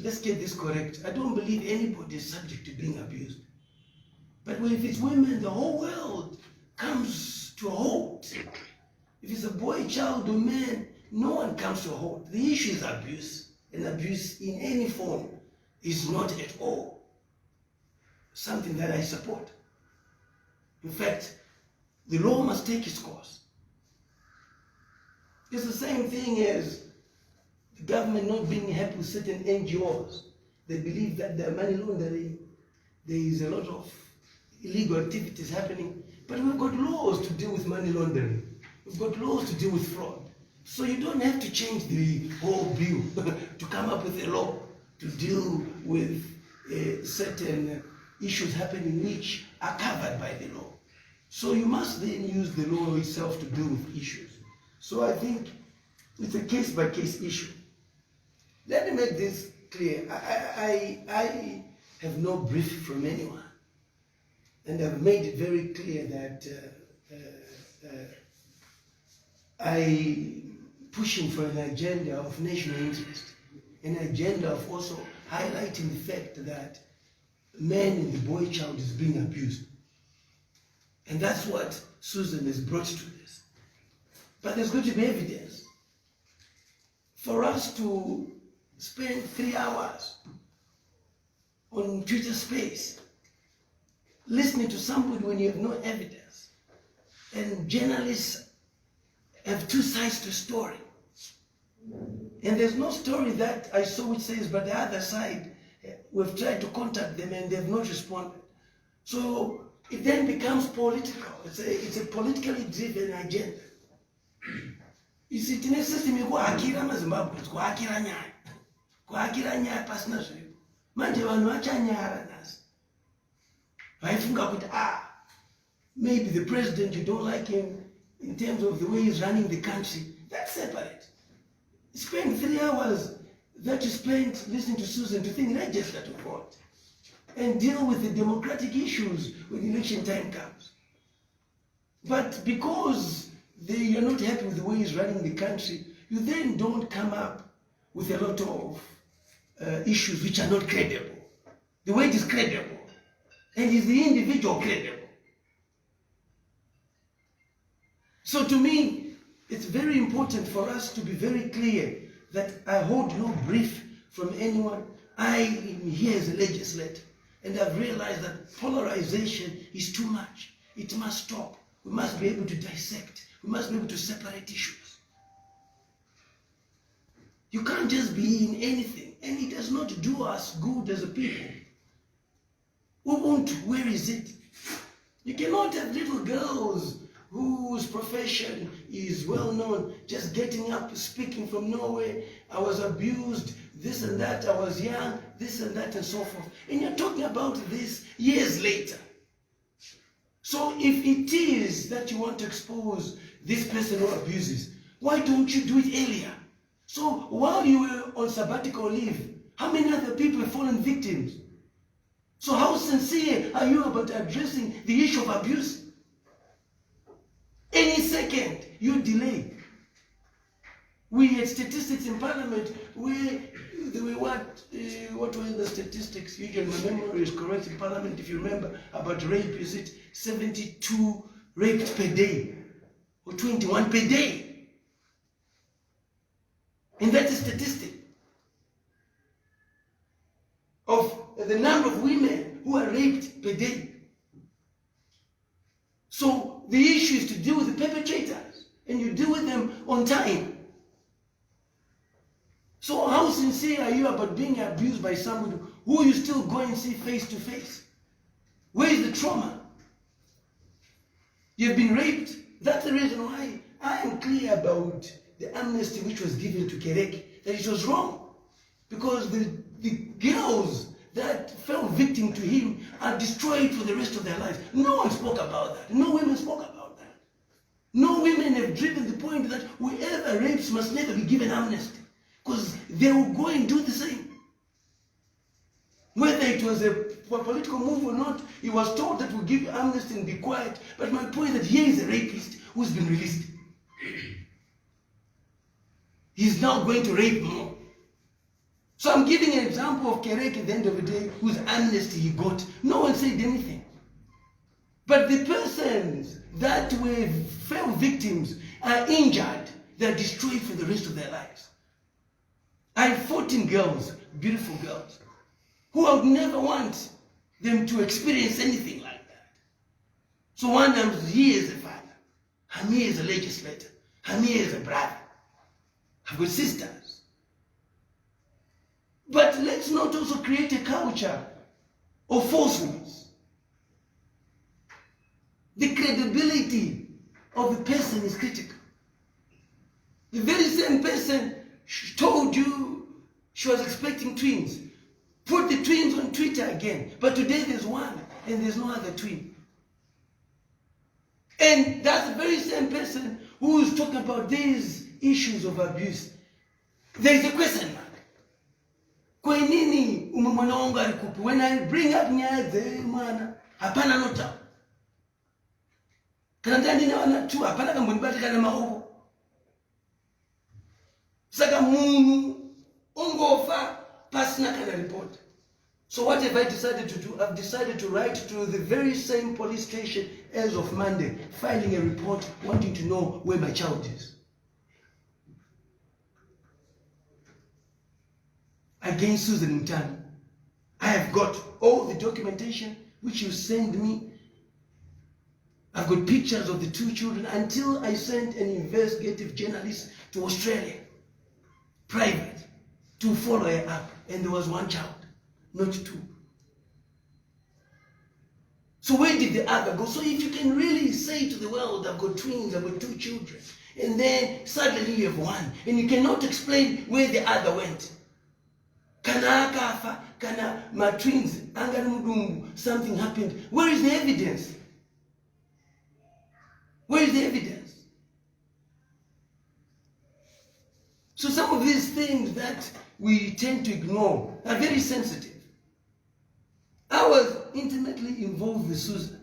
let's get this correct. I don't believe anybody is subject to being abused. But if it's women, the whole world comes to a halt. If it's a boy, child, or man, no one comes to a halt. The issue is abuse. And abuse in any form is not at all something that I support. In fact, the law must take its course. It's the same thing as the government not being happy with certain NGOs. They believe that they're money laundering. There is a lot of illegal activities happening. But we've got laws to deal with money laundering. We've got laws to deal with fraud. So you don't have to change the whole bill to come up with a law to deal with certain issues happening which are covered by the law. So you must then use the law itself to deal with issues. So I think it's a case-by-case issue. Let me make this clear. I have no brief from anyone. And I've made it very clear that I'm pushing for an agenda of national interest, an agenda of also highlighting the fact that man in the boy child is being abused. And that's what Susan has brought to this. But there's going to be evidence. For us to spend 3 hours on Twitter space listening to somebody when you have no evidence, and journalists have two sides to a story. And there's no story that I saw which says, but the other side, we've tried to contact them and they've not responded. So it then becomes political. It's a politically driven agenda. You see, in a system, you go akira maZimbabwe, go akira nyaya pasina zvipo. Manje vanhu vachanyara nasi. Vaifunga kuti maybe the president, you don't like him in terms of the way he's running the country. That's separate. Spend 3 hours that you spent listening to Susan to think register to vote and deal with the democratic issues when election time comes. But because you're not happy with the way he's running the country, you then don't come up with a lot of issues which are not credible. The weight is credible, and is the individual credible? So to me, it's very important for us to be very clear that I hold no brief from anyone. I am here as a legislator, and I've realized that polarization is too much. It must stop. We must be able to dissect. We must be able to separate issues. You can't just be in anything, and it does not do us good as a people. Where is it? You cannot have little girls whose profession is well known, just getting up, speaking from nowhere. I was abused, this and that, I was young, this and that, and so forth. And you're talking about this years later. So if it is that you want to expose this person who abuses, why don't you do it earlier? So while you were on sabbatical leave, how many other people have fallen victims? So how sincere are you about addressing the issue of abuse? Any second you delay. We had statistics in Parliament where there were what were the statistics? Usually my memory is correct in Parliament, if you remember, about rape. Is it 72 raped per day or 21 per day? And that's a statistic of the number of women who are raped per day. So the issue is to deal with the perpetrators, and you deal with them on time. So how sincere are you about being abused by somebody who you still go and see face to face? Where is the trauma? You've been raped. That's the reason why I am clear about the amnesty which was given to Kereke, that it was wrong. Because the girls that fell victim to him are destroyed for the rest of their lives. No one spoke about that. No women spoke about that. No women have driven the point that whoever rapes must never be given amnesty, because they will go and do the same. Whether it was a political move or not, he was told that we'll give you amnesty and be quiet. But my point is that here is a rapist who's been released. He's now going to rape more. So I'm giving an example of Kerek at the end of the day, whose amnesty he got. No one said anything. But the persons that fell victims are injured, they're destroyed for the rest of their lives. I have 14 girls, beautiful girls, who I would never want them to experience anything like that. So one I'm here as a father, I'm here as a legislator, I'm here as a brother, I've got sisters. But let's not also create a culture of falsehoods. The credibility of the person is critical. The very same person told you she was expecting twins. Put the twins on Twitter again. But today there's one and there's no other twin. And that's the very same person who is talking about these issues of abuse. There's a question mark. Kwa nini mwana wangu alikupa? When I bring up nyaze mwana, hapana nota. Kana ndani na wana tu, hapana kambonibati kana mahobo. Saka munu, ongofa, pasina kana report. So what have I decided to do? I've decided to write to the very same police station as of Monday, filing a report, wanting to know where my child is. Against Susan Mutami. I have got all the documentation which you send me. I've got pictures of the two children until I sent an investigative journalist to Australia, private, to follow her up. And there was one child, not two. So where did the other go? So if you can really say to the world, I've got twins, I've got two children, and then suddenly you have one, and you cannot explain where the other went. Kana akafa, kana my twins, something happened. Where is the evidence? Where is the evidence? So some of these things that we tend to ignore are very sensitive. I was intimately involved with Susan.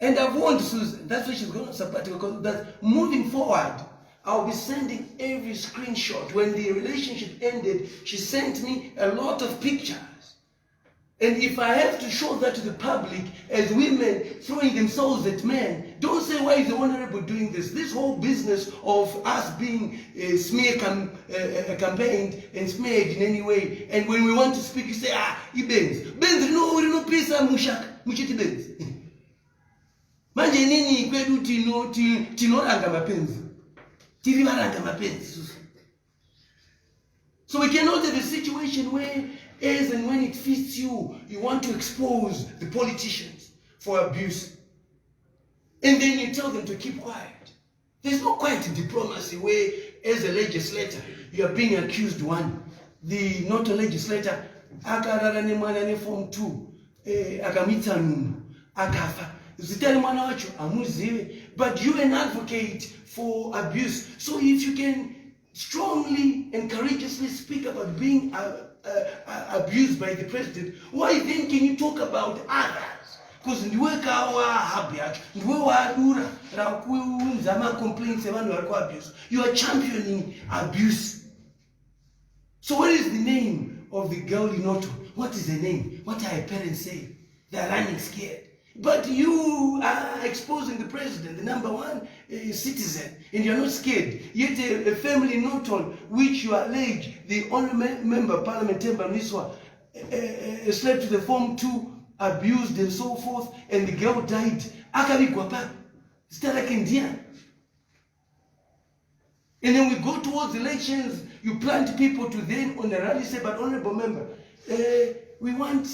And I've warned Susan, that's why she's going to support it, because that moving forward, I'll be sending every screenshot. When the relationship ended, she sent me a lot of pictures. And if I have to show that to the public as women throwing themselves at men, don't say, why is the Honorable doing this? This whole business of us being campaigned and smeared in any way. And when we want to speak, you say, Ibens. Benz, no, please, Mushak, Muchiti Benz. Manje nini kwedu tinoranga mapenzi. Tirimaranga mapenzi. So we cannot have a situation where, as and when it fits you, you want to expose the politicians for abuse. And then you tell them to keep quiet. There's no quiet in diplomacy where, as a legislator, you are being accused one. The not a legislator, akarara form 2, akamita nunu, akafa. But you're an advocate for abuse. So if you can strongly and courageously speak about being abused by the president, why then can you talk about others? Because you are championing abuse. So what is the name of the girl in Otto? What is the name? What are her parents saying? They're running scared. But you are exposing the president, the number one citizen, and you're not scared. Yet a family in Norton, which you allege the only member of Parliament, Themba, Mliswa, slept to the form 2, abused and so forth, and the girl died. It's like India. And then we go towards elections, you plant people to then on the rally say, but honorable member, we want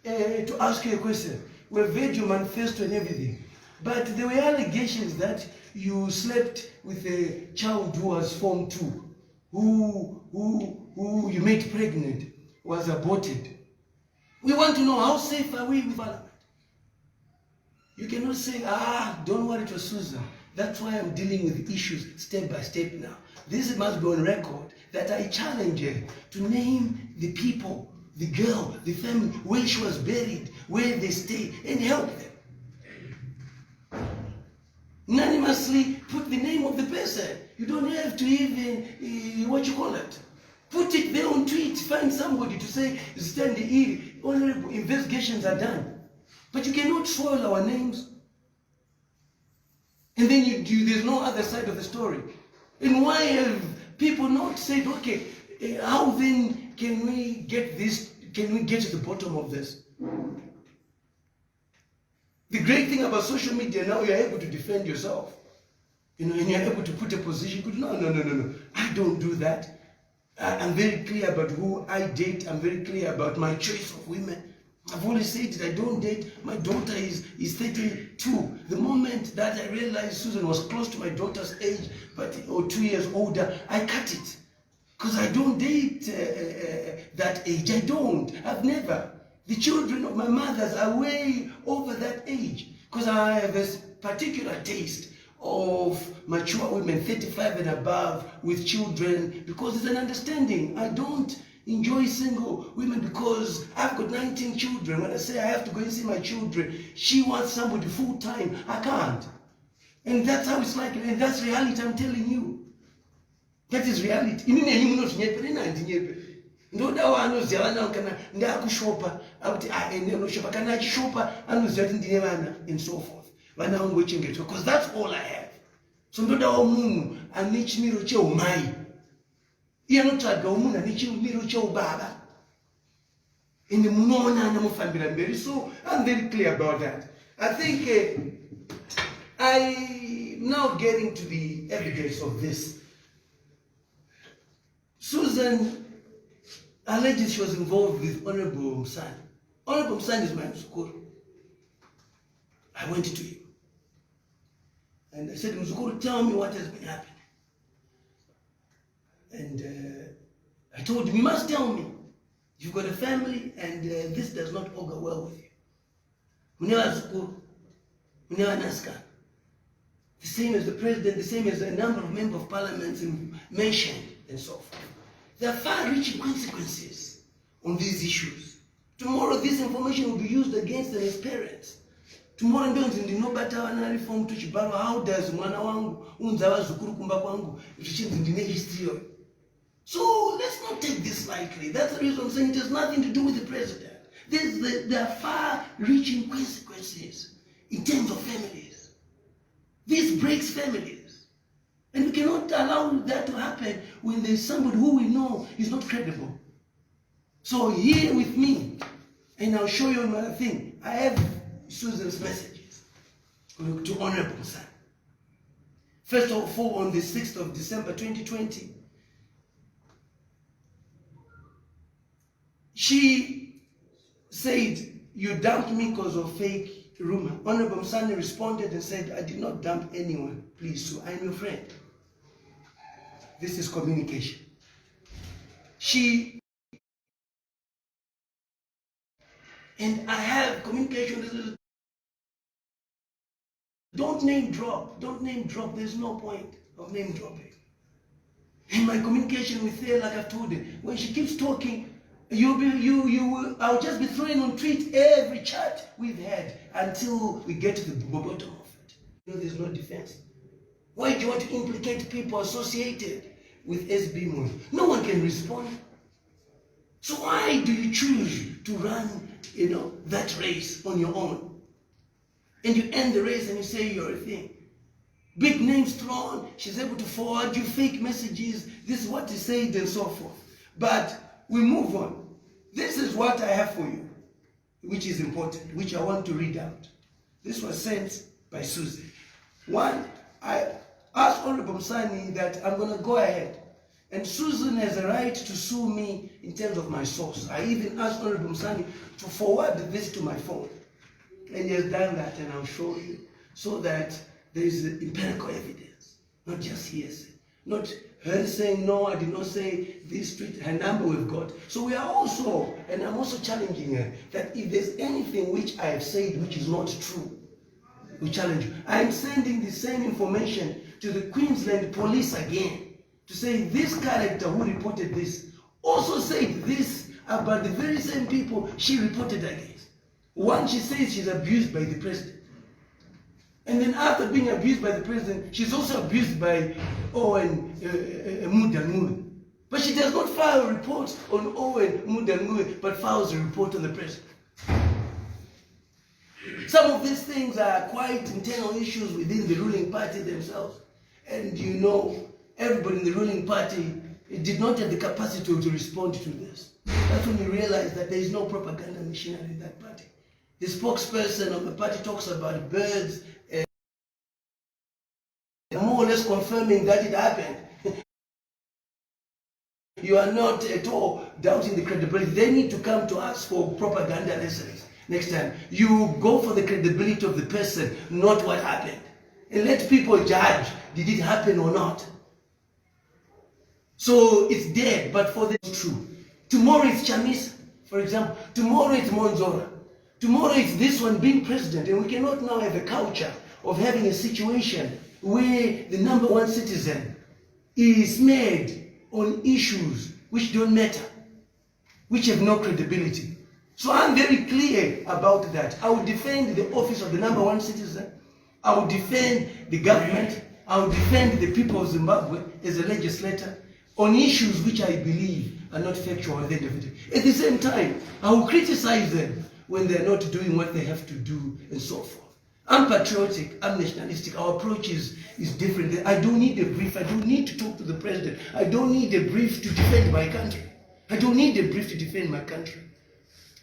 to ask you a question. We've read your manifesto and everything. But there were allegations that you slept with a child who was form 2, who you made pregnant, was aborted. We want to know, how safe are we with Parliament? You cannot say, don't worry, it was Susan. That's why I'm dealing with issues step by step now. This must be on record that I challenge her to name the people, the girl, the family, where she was buried, where they stay, and help them. Unanimously put the name of the person. You don't have to even, Put it there on tweet. Find somebody to say, stand here. Honorable investigations are done. But you cannot soil our names. And then there's no other side of the story. And why have people not said, okay, how then can we get this, can we get to the bottom of this? The great thing about social media now, you're able to defend yourself. And you're able to put a position, no. I don't do that. I'm very clear about who I date. I'm very clear about my choice of women. I've always said that I don't date. My daughter is 32. The moment that I realized Susan was close to my daughter's age, or 2 years older, I cut it. Because I don't date that age. I don't. I've never. The children of my mothers are way over that age. Because I have a particular taste of mature women, 35 and above, with children, because it's an understanding. I don't enjoy single women because I've got 19 children. When I say I have to go and see my children, she wants somebody full time. I can't. And that's how it's like, and that's reality, I'm telling you. That is reality. Ndoda wanoziva vana kana ndakushopa akuti anoshopa kana achishopa anoziva kuti ndine vana and so forth. Vana vangu vochengetwa, because that's all I have. So ndodawo munhu ane chimiro cheumai. Iye anotsvaga munhu ane chimiro cheubaba. Ende munoonana mufambira mberi. So I'm very clear about that. I think I'm now getting to the evidence of this. Susan alleges she was involved with Honorable Msani. Honorable Msani is my Mzukuru. I went to him. And I said, Mzukuru, tell me what has been happening. And I told him, you must tell me. You've got a family and this does not augur well with you. Munewa Mzukuru, Munewa Naska. The same as the president, the same as a number of members of parliament mentioned and so forth. There are far-reaching consequences on these issues. Tomorrow, this information will be used against them as parents. Tomorrow, reform to how does mwana wangu unzawa zukuru kumba kwangu history. So let's not take this lightly. That's the reason I'm saying it has nothing to do with the president. There are far-reaching consequences in terms of families. This breaks families. And we cannot allow that to happen when there's somebody who we know is not credible. So here with me, and I'll show you another thing. I have Susan's messages to Honorable Msani. First of all, on the 6th of December 2020, she said, you dumped me because of fake rumor. Honorable Msani responded and said, I did not dump anyone, please, so I'm your friend. This is communication. And I have communication. Don't name drop. Don't name drop. There's no point of name dropping. In my communication with her, like I've told her, when she keeps talking, I'll just be throwing on tweet every chat we've had until we get to the bottom of it. There's no defense. Why do you want to implicate people associated with SB Moyo? No one can respond. So why do you choose to run, that race on your own? And you end the race and you say you're a thing. Big names thrown, she's able to forward you fake messages, this is what he said and so forth. But we move on. This is what I have for you, which is important, which I want to read out. This was sent by Susan. One, I asked Honorable Msani that I'm going to go ahead. And Susan has a right to sue me in terms of my source. I even asked Honorable Msani to forward this to my phone. And he has done that, and I'll show you, so that there is empirical evidence, not just hearsay. Not her saying, no, I did not say this tweet, her number we've got. So we are also, and I'm also challenging her, that if there's anything which I have said which is not true, we challenge you. I am sending the same information to the Queensland police again, to say this character who reported this also said this about the very same people she reported against. One, she says she's abused by the president. And then after being abused by the president, she's also abused by Mutami. But she does not file reports on Owen Mnangagwa, but files a report on the president. Some of these things are quite internal issues within the ruling party themselves. And you know, everybody in the ruling party did not have the capacity to respond to this. That's when you realize that there is no propaganda machinery in that party. The spokesperson of the party talks about birds, more or less confirming that it happened. You are not at all doubting the credibility. They need to come to us for propaganda lessons next time. You go for the credibility of the person, not what happened. And let people judge, did it happen or not? So it's dead, but for the true. Tomorrow it's Chamisa, for example. Tomorrow it's Monzora. Tomorrow it's this one being president. And we cannot now have a culture of having a situation where the number one citizen is made on issues which don't matter, which have no credibility. So I'm very clear about that. I will defend the office of the number one citizen. I will defend the government. I will defend the people of Zimbabwe as a legislator on issues which I believe are not factual at the end of the day. At the same time, I will criticize them when they're not doing what they have to do and so forth. I'm patriotic, I'm nationalistic, our approach is different. I don't need a brief, I don't need to talk to the president. I don't need a brief to defend my country. I don't need a brief to defend my country.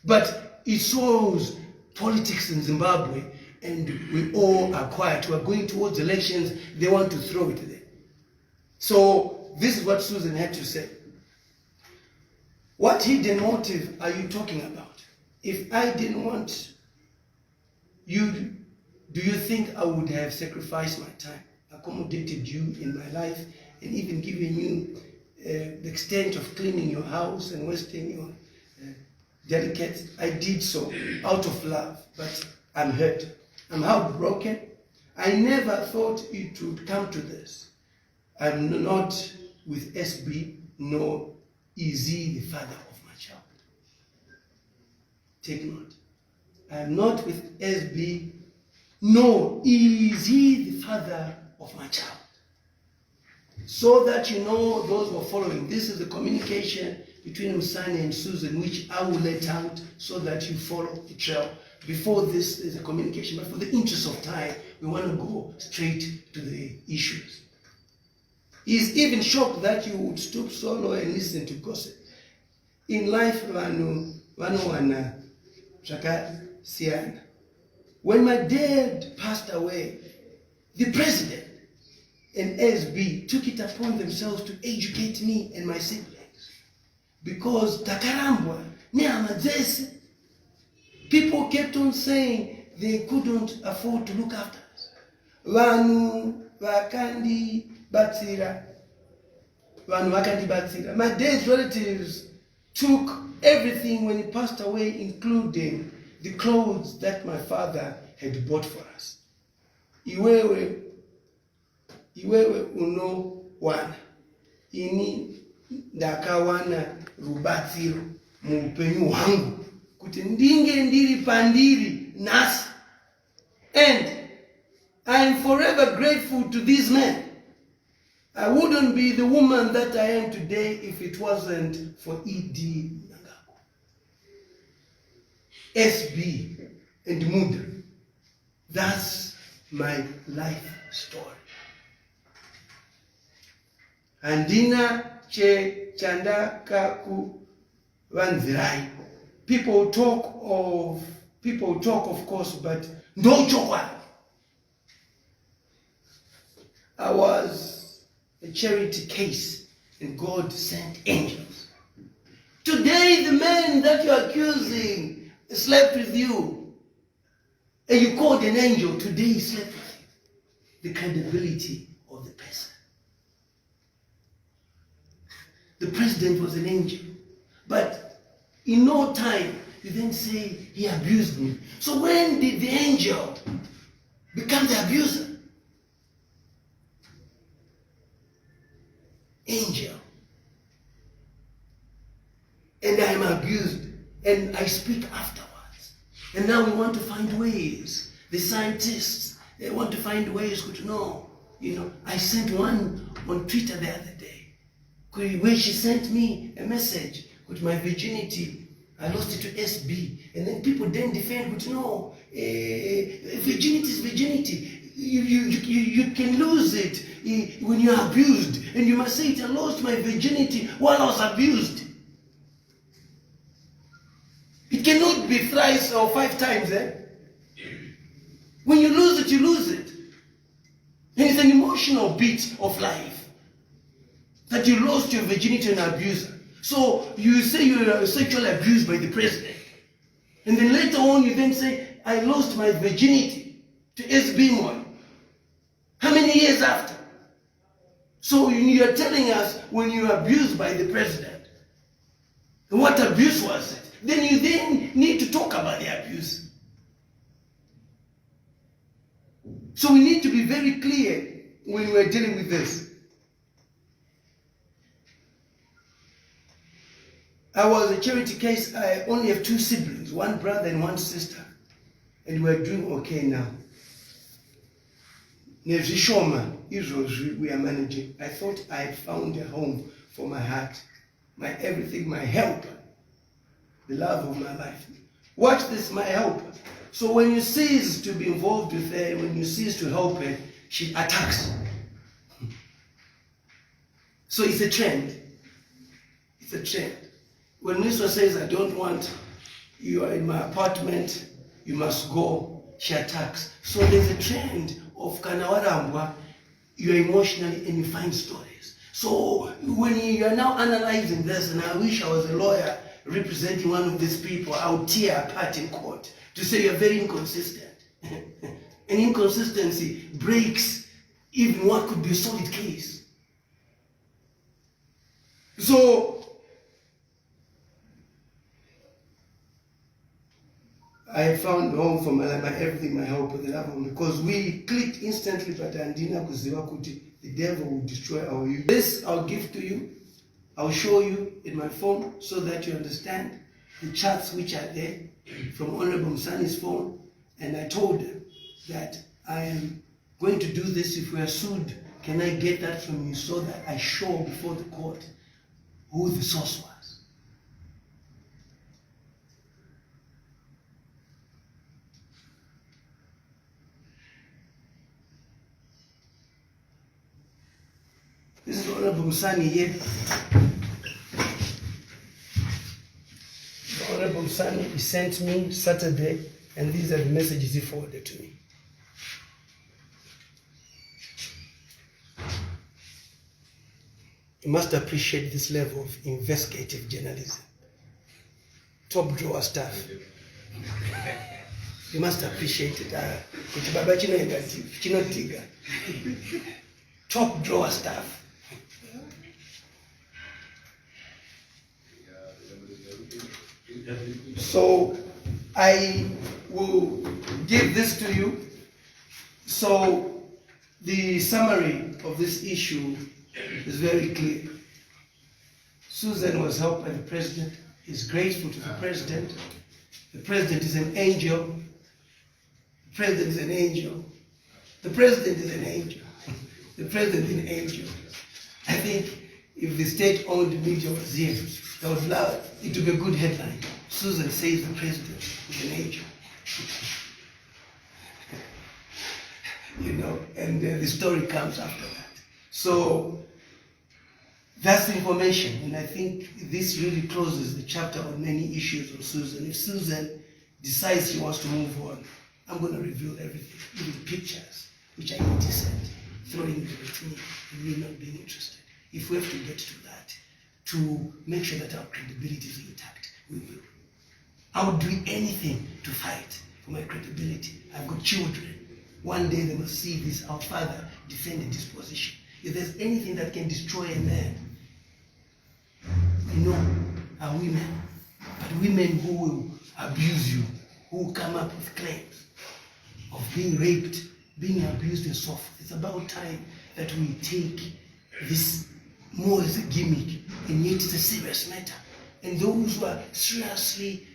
But it shows politics in Zimbabwe, and we all are quiet. We are going towards elections, they want to throw it there. So this is what Susan had to say. What hidden motive are you talking about? If I didn't want you, do you think I would have sacrificed my time, accommodated you in my life, and even given you the extent of cleaning your house and wasting your delicates? I did so out of love, but I'm hurt. I'm heartbroken. I never thought it would come to this. I'm not with SB, nor is he the father of my child. Take note. I'm not with SB, nor is he the father of my child. So that you know, those who are following, this is the communication between Musani and Susan, which I will let out so that you follow the trail. Before this is a communication, but for the interest of time, we want to go straight to the issues. He's even shocked that you would stoop so low and listen to gossip. In life, when my dad passed away, the president and SB took it upon themselves to educate me and my siblings. Because takarambwa, people kept on saying they couldn't afford to look after us. Vanu vakandi batsira. My dad's relatives took everything when he passed away, including the clothes that my father had bought for us. Iwewe uno wana. Ini ndakawana rubatsiro mu upenyu wangu. Kuti ndinge ndiri pandiri nasi. And I am forever grateful to these men. I wouldn't be the woman that I am today if it wasn't for E.D. Mnangagwa, SB, and Muda. That's my life story. Andina che chanda kaku vanzirai. People talk of course, but no chokwa. I was a charity case, and God sent angels. Today, the man that you're accusing slept with you, and you called an angel. Today, he slept with you. The credibility of the person. The president was an angel, but in no time, you then say, he abused me. So when did the angel become the abuser? Angel. And I am abused, and I speak afterwards. And now we want to find ways. The scientists, they want to find ways to know. I sent one on Twitter the other day. When she sent me a message with my virginity, I lost it to SB. And then people then defend with, no, virginity is virginity. You can lose it when you're abused. And you must say it, I lost my virginity while I was abused. It cannot be thrice or 5 times, eh? When you lose it, you lose it. And it's an emotional beat of life. That you lost your virginity to an abuser. So you say you were sexually abused by the president. And then later on you then say, I lost my virginity to SB1. How many years after? So you are telling us when you were abused by the president. And what abuse was it? Then you then need to talk about the abuse. So we need to be very clear when we're dealing with this. I was a charity case. I only have 2 siblings, 1 brother and 1 sister. And we're doing okay now. We are managing. I thought I had found a home for my heart, my everything, my helper, the love of my life. Watch this, my helper. So when you cease to be involved with her, when you cease to help her, she attacks. So it's a trend. It's a trend. When Mliswa says, I don't want you are in my apartment, you must go, she attacks. So there's a trend of Kanawarambwa, you're emotionally and you find stories. So when you are now analyzing this, and I wish I was a lawyer representing one of these people, I would tear apart in court to say you're very inconsistent. And inconsistency breaks even what could be a solid case. So I found home for my everything, my help, the love of me. Because we clicked instantly, but andina kuziwa kuti the devil will destroy our youth. This I'll give to you. I'll show you in my phone so that you understand the charts which are there from Honorable Msani's phone. And I told them that I am going to do this. If we are sued, can I get that from you so that I show before the court who the source was? This is Honorable Msani here. Honorable Msani, he sent me Saturday, and these are the messages he forwarded to me. You must appreciate this level of investigative journalism. Top drawer stuff. You must appreciate it. Top drawer stuff. So I will give this to you. So the summary of this issue is very clear. Susan was helped by the president. He's grateful to the president. The president is an angel. The president is an angel. The president is an angel. The president is an angel. I think if the state-owned media was here, I would love it to be a good headline. Susan says the president is an angel. You know, and the story comes after that. So that's the information, and I think this really closes the chapter on many issues of Susan. If Susan decides she wants to move on, I'm going to reveal everything, even pictures, which I intercept, throwing it at me, and me not being interested. If we have to get to that, to make sure that our credibility is intact, we will. I would do anything to fight for my credibility. I've got children. One day they must see this, our father defended his position. If there's anything that can destroy a man, you know, are women. But women who will abuse you, who will come up with claims of being raped, being abused and so forth. It's about time that we take this more as a gimmick, and yet it's a serious matter. And those who are seriously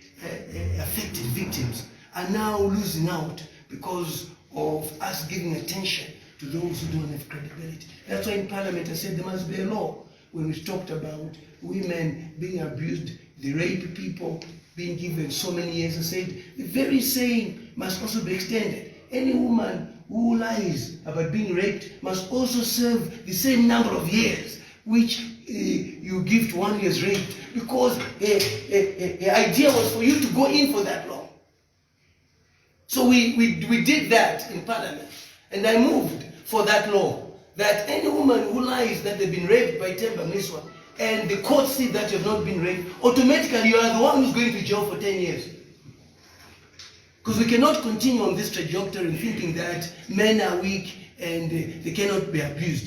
affected victims are now losing out because of us giving attention to those who don't have credibility. That's why in Parliament I said there must be a law when we talked about women being abused, the rape people being given so many years. I said the very same must also be extended. Any woman who lies about being raped must also serve the same number of years which you give to one who is raped, because the idea was for you to go in for that long. So we did that in Parliament, and I moved for that law, that any woman who lies that they've been raped by Themba Mliswa, and the court see that you have not been raped, automatically you are the one who's going to jail for 10 years. Because we cannot continue on this trajectory thinking that men are weak and they cannot be abused.